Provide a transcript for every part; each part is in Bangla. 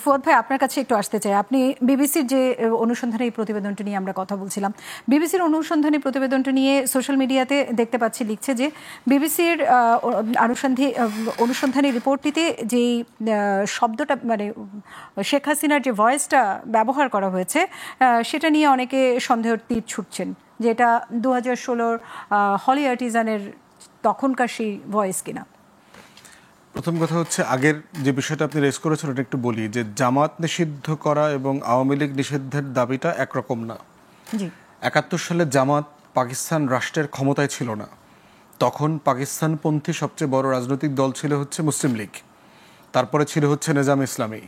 ফুয়াদ ভাই আপনার কাছে একটু আসতে চাই। আপনি বিবিসির যে অনুসন্ধানী প্রতিবেদনটি নিয়ে আমরা কথা বলছিলাম, বিবিসির অনুসন্ধানী প্রতিবেদনটি নিয়ে সোশ্যাল মিডিয়াতে দেখতে পাচ্ছি লিখছে যে বিবিসির অনুসন্ধানী রিপোর্টটিতে যেই শব্দটা মানে শেখ হাসিনার যে ভয়েসটা ব্যবহার করা হয়েছে সেটা নিয়ে অনেকে সন্দেহের তীর ছুটছেন যে এটা 2016 হলি আর্টিজানের তখনকার সেই ভয়েস কিনা। প্রথম কথা হচ্ছে আগের যে বিষয়টা আপনি রেজ করেছেন ওটা একটু বলি যে জামাত নিষিদ্ধ করা এবং আওয়ামী লীগ নিষিদ্ধের দাবিটা একরকম না। 71 সালে জামাত পাকিস্তান রাষ্ট্রের ক্ষমতায় ছিল না, তখন পাকিস্তানপন্থী সবচেয়ে বড় রাজনৈতিক দল ছিল হচ্ছে মুসলিম লীগ, তারপরে ছিল হচ্ছে নিজাম ইসলামী,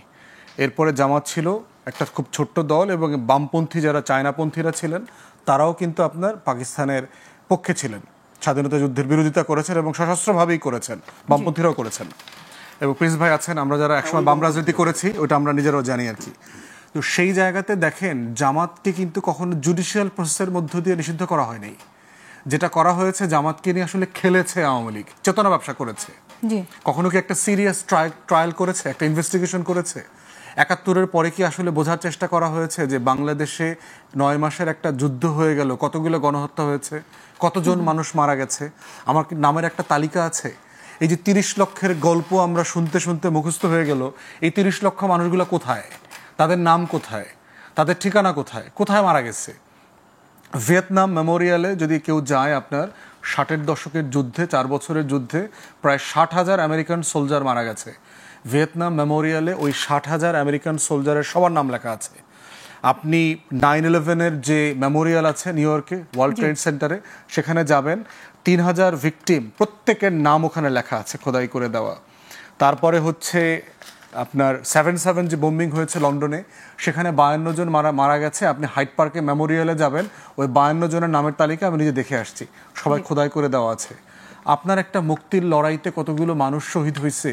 এরপরে জামাত ছিল একটা খুব ছোট্ট দল এবং বামপন্থী যারা চায়নাপন্থীরা ছিলেন তারাও কিন্তু আপনার পাকিস্তানের পক্ষে ছিলেন, স্বাধীনতা যুদ্ধের বিরোধিতা করেছেন এবং সশস্ত্রভাবেই করেছেন, বামপন্থীরাও করেছেন। এবং প্রিন্স ভাই আছেন, আমরা যারা একসময় বাম রাজনীতি করেছি ওটা আমরা নিজেরাও জানি আর কি। তো সেই জায়গাতে দেখেন জামাতকে কিন্তু কখনো জুডিশিয়াল প্রসেসের মধ্য দিয়ে নিষিদ্ধ করা হয়নি। যেটা করা হয়েছে জামাতকে নিয়ে আসলে খেলেছে আওয়ামী লীগ, চেতনা ব্যবসা করেছে। কখনো কি একটা সিরিয়াস ট্রায়াল করেছে, একটা ইনভেস্টিগেশন করেছে? 71-এর পরে কি আসলে বোঝার চেষ্টা করা হয়েছে যে বাংলাদেশে 9 মাসের একটা যুদ্ধ হয়ে গেল, কতগুলো গণহত্যা হয়েছে, কতজন মানুষ মারা গেছে? আমার কি নামের একটা তালিকা আছে? এই যে 30 লক্ষের গল্প আমরা শুনতে শুনতে মুখস্থ হয়ে গেল, এই 30 লক্ষ মানুষগুলো কোথায়? তাদের নাম কোথায়? তাদের ঠিকানা কোথায়? কোথায় মারা গেছে? ভিয়েতনাম মেমোরিয়ালে যদি কেউ যায়, আপনার 60-এর দশকের যুদ্ধে, 4 বছরের যুদ্ধে প্রায় 60,000 আমেরিকান সোলজার মারা গেছে। ভিয়েতনাম মেমোরিয়ালে ওই 60,000 আমেরিকান সোলজারের সবার নাম লেখা আছে। আপনি 9/11-এর যে মেমোরিয়াল আছে নিউ ইয়র্কে, ওয়ার্ল্ড ট্রেড সেন্টারে, সেখানে যাবেন, 3,000 ভিকটিম, প্রত্যেকের নাম ওখানে লেখা আছে, খোদাই করে দেওয়া। তারপরে হচ্ছে আপনার 7/7 যে বোম্বিং হয়েছে লন্ডনে, সেখানে 52 জন মারা গেছে। আপনি হাইড পার্কে মেমোরিয়ালে যাবেন, ওই 52 জনের নামের তালিকা আমি নিজে দেখে আসছি, সবাই খোদাই করে দেওয়া আছে। আপনার একটা মুক্তির লড়াইতে কতগুলো মানুষ শহীদ হয়েছে,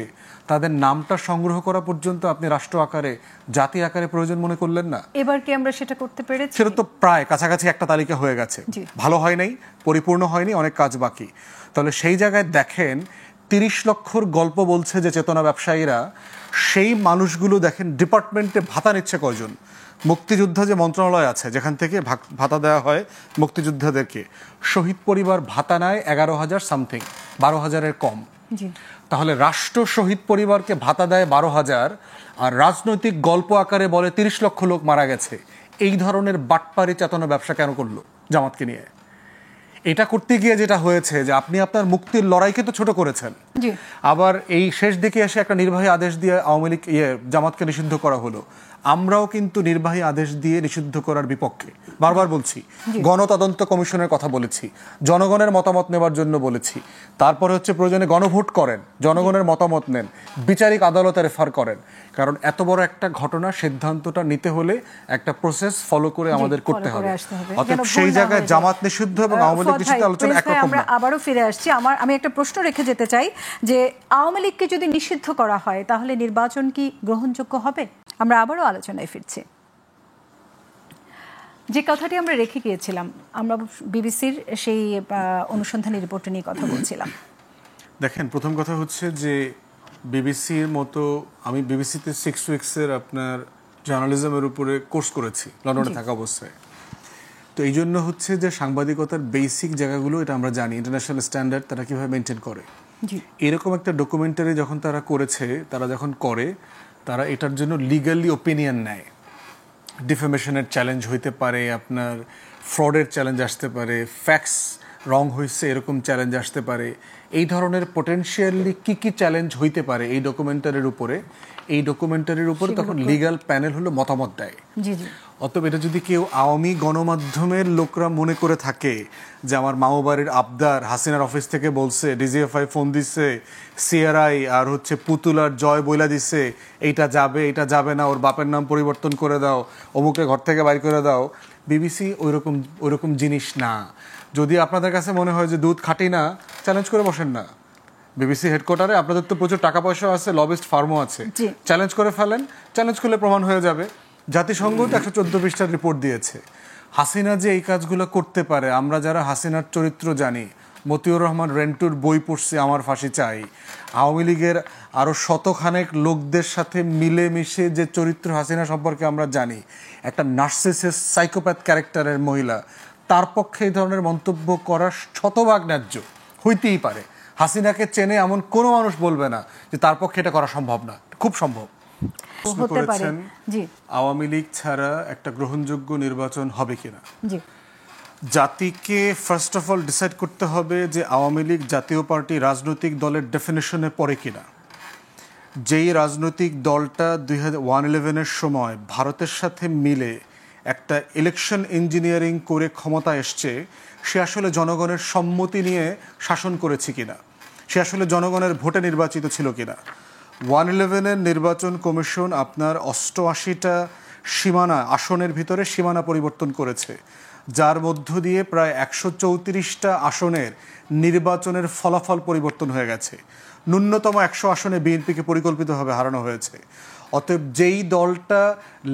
তাদের নামটা সংগ্রহ করা পর্যন্ত আপনি রাষ্ট্র আকারে, জাতি আকারে প্রয়োজন মনে করলেন না? এবার কি আমরা সেটা করতে পেরেছি? সেটা তো প্রায় কাছাকাছি একটা তালিকা হয়ে গেছে, ভালো হয় নাই, পরিপূর্ণ হয়নি, অনেক কাজ বাকি। তাহলে সেই জায়গায় দেখেন 30 লক্ষর গল্প বলছে যে চেতনা ব্যবসায়ীরা, সেই মানুষগুলো দেখেন ডিপার্টমেন্টে ভাতা নিচ্ছে কয়জন? মুক্তিযোদ্ধা যে মন্ত্রণালয় আছে যেখান থেকে ভাতা দেওয়া হয় মুক্তিযোদ্ধাদেরকে, শহীদ পরিবার ভাতা নেয় 11,000 সামথিং, 12,000-এর কম। তাহলে রাষ্ট্র শহীদ পরিবারকে ভাতা দেয় 12,000, আর রাজনৈতিক গল্প আকারে বলে 30 লক্ষ লোক মারা গেছে। এই ধরনের বাটপারি চেতনা ব্যবসা কেন করলো জামাতকে নিয়ে? এটা করতে গিয়ে যেটা হয়েছে যে আপনি আপনার মুক্তির লড়াইকে তো ছোট করেছেন, আবার এই শেষ দিকে এসে একটা নির্বাহী আদেশ দিয়ে আওয়ামী লীগ জামাতকে নিষিদ্ধ করা হলো। আমরাও কিন্তু নির্বাহী আদেশ দিয়ে নিষিদ্ধ করার বিপক্ষে, বারবার বলছি। গণতদন্ত কমিশনের কথা বলেছি, জনগণের মতামত নেবার জন্য বলেছি। তারপরে হচ্ছে প্রয়োজনে গণভোট করেন, জনগণের মতামত নেন, বিচারিক আদালতে রেফার করেন। কারণ এত বড় একটা ঘটনা, সিদ্ধান্তটা নিতে হলে একটা প্রসেস ফলো করে আমাদের করতে হবে। অতএব সেই জায়গায় জামাত নিষিদ্ধ এবং আওয়ামী লীগ নিষিদ্ধ আলোচনা একরকম না। আবারও ফিরে আসছি, আমি একটা প্রশ্ন রেখে যেতে চাই যে আওয়ামী লীগকে যদি নিষিদ্ধ করা হয় তাহলে নির্বাচন কি গ্রহণযোগ্য হবে? আমরা আবারও আলোচনায় ফিরছি। যে কথাটি আমরা রেখে গিয়েছিলাম, আমরা বিবিসির সেই অনুসন্ধানী রিপোর্ট নিয়ে কথা বলছিলাম। দেখেন, প্রথম কথা হচ্ছে যে বিবিসির মতো, আমি বিবিসিতে 6 উইক্সের আপনার জার্নালিজমের উপরে কোর্স করেছি লন্ডনে থাকা অবস্থায়। তো এই জন্য হচ্ছে যে সাংবাদিকতার বেসিক জায়গাগুলো এটা আমরা জানি, ইন্টারন্যাশনাল স্ট্যান্ডার্ড তারা কীভাবে মেনটেন করে। এরকম একটা ডকুমেন্টারি যখন তারা করেছে, তারা যখন করে, তারা এটার জন্য লিগালি ওপিনিয়ন নেয়। ডিফেমেশনের চ্যালেঞ্জ হইতে পারে, আপনার ফ্রডের চ্যালেঞ্জ আসতে পারে, ফ্যাক্টস রং হয়েছে এরকম চ্যালেঞ্জ আসতে পারে। এই ধরনের পোটেনশিয়ালি কী কী চ্যালেঞ্জ হইতে পারে এই ডকুমেন্টারির উপরে, এই ডকুমেন্টারির উপরে তখন লিগাল প্যানেল হলো মতামত দেয়। অতএব এটা যদি কেউ আওয়ামী গণমাধ্যমের লোকরা মনে করে থাকে যে আমার মামাবাড়ির আবদার হাসিনার অফিস থেকে বলছে, ডিজিএফআই ফোন দিচ্ছে, সিআরআই আর হচ্ছে পুতুলার জয় বইলা দিচ্ছে এইটা যাবে এটা যাবে না, ওর বাপের নাম পরিবর্তন করে দাও, অমুকে ঘর থেকে বাইর করে দাও, বিবিসি ওইরকম জিনিস না। যদি আপনাদের কাছে মনে হয় যে দুধ খাঁটি না, চ্যালেঞ্জ করে বসেন না। বিবিসি হেডকোয়ার্টারে আপনাদের তো প্রচুর টাকা পয়সা আছে, লবিস্ট ফার্মও আছে, চ্যালেঞ্জ করে ফেলেন, চ্যালেঞ্জ করলে প্রমাণ হয়ে যাবে। জাতিসংঘ তো 114 পৃষ্ঠার রিপোর্ট দিয়েছে। হাসিনা যে এই কাজগুলো করতে পারে, আমরা যারা হাসিনার চরিত্র জানি, মতিউর রহমান রেন্টুর বই পড়ছি আমার ফাঁসি চাই, আওয়ামী লীগের আরো শতখানেক লোকদের সাথে মিলেমিশে যে চরিত্র হাসিনা সম্পর্কে আমরা জানি, একটা নার্সিসিস্ট সাইকোপ্যাথ ক্যারেক্টারের মহিলা, তার পক্ষে এই ধরনের মন্তব্য করা শতভাগ ন্যায্য হইতেই পারে। হাসিনাকে চেনে এমন কোনো মানুষ বলবে না যে তার পক্ষে এটা করা সম্ভব না, খুব সম্ভব। আওয়ামী লীগ ছাড়া একটা গ্রহণযোগ্য নির্বাচন হবে কিনা, জাতিকে ফার্স্ট অফ অল ডিসাইড করতে হবে যে আওয়ামী লীগ জাতীয় পার্টি রাজনৈতিক দলের ডেফিনেশনে পড়ে কিনা। যেই রাজনৈতিক দলটা 2011-এর সময় ভারতের সাথে মিলে একটা ইলেকশন ইঞ্জিনিয়ারিং করে ক্ষমতা এসছে, সে আসলে জনগণের সম্মতি নিয়ে শাসন করেছে কিনা, সে আসলে জনগণের ভোটে নির্বাচিত ছিল কিনা। 111-এর নির্বাচন কমিশন আপনার 88টা সীমানা আসনের ভিতরে সীমানা পরিবর্তন করেছে, যার মধ্য দিয়ে প্রায় 134টা আসনের নির্বাচনের ফলাফল পরিবর্তন হয়ে গেছে। ন্যূনতম 100 আসনে বিএনপিকে পরিকল্পিতভাবে হারানো হয়েছে। অতএব যেই দলটা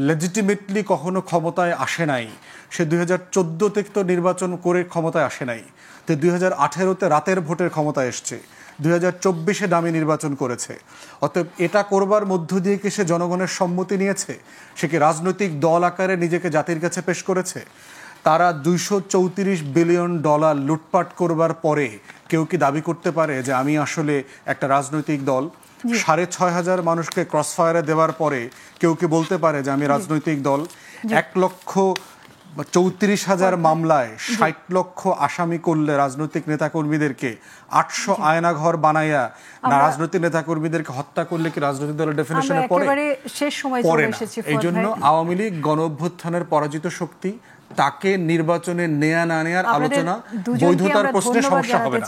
লেজিটিমেটলি কখনো ক্ষমতায় আসে নাই, সে 2014 থেকে তো নির্বাচন করে ক্ষমতায় আসে নাই, তো 2018-তে রাতের ভোটের ক্ষমতায় এসছে, 2024-এ দামি নির্বাচন করেছে। অতএব এটা করবার মধ্য দিয়ে কি সে জনগণের সম্মতি নিয়েছে? সে কি রাজনৈতিক দল আকারে নিজেকে জাতির কাছে পেশ করেছে? তারা $234 বিলিয়ন লুটপাট করবার পরে কেউ কি দাবি করতে পারে যে আমি আসলে একটা রাজনৈতিক দল? 6,500 মানুষকে ক্রসফায়ারে দেওয়ার পরে কেউ কি বলতে পারে যে আমি রাজনৈতিক দল? 1,34,000 মামলায় 60 লক্ষ আসামি করলে রাজনৈতিক নেতাকর্মীদেরকে 800 আয়নাঘর বানাইয়া রাজনৈতিক নেতাকর্মীদেরকে হত্যা করলে কি রাজনৈতিক দলের ডেফিনেশনে পড়ে? পড়ে না। এই জন্য আওয়ামী লীগ গণ অভ্যুত্থানের পরাজিত শক্তি, তাকে নির্বাচনে নেয়া না নেয়ার আলোচনা বৈধতার প্রশ্নে সমস্যা হবে না।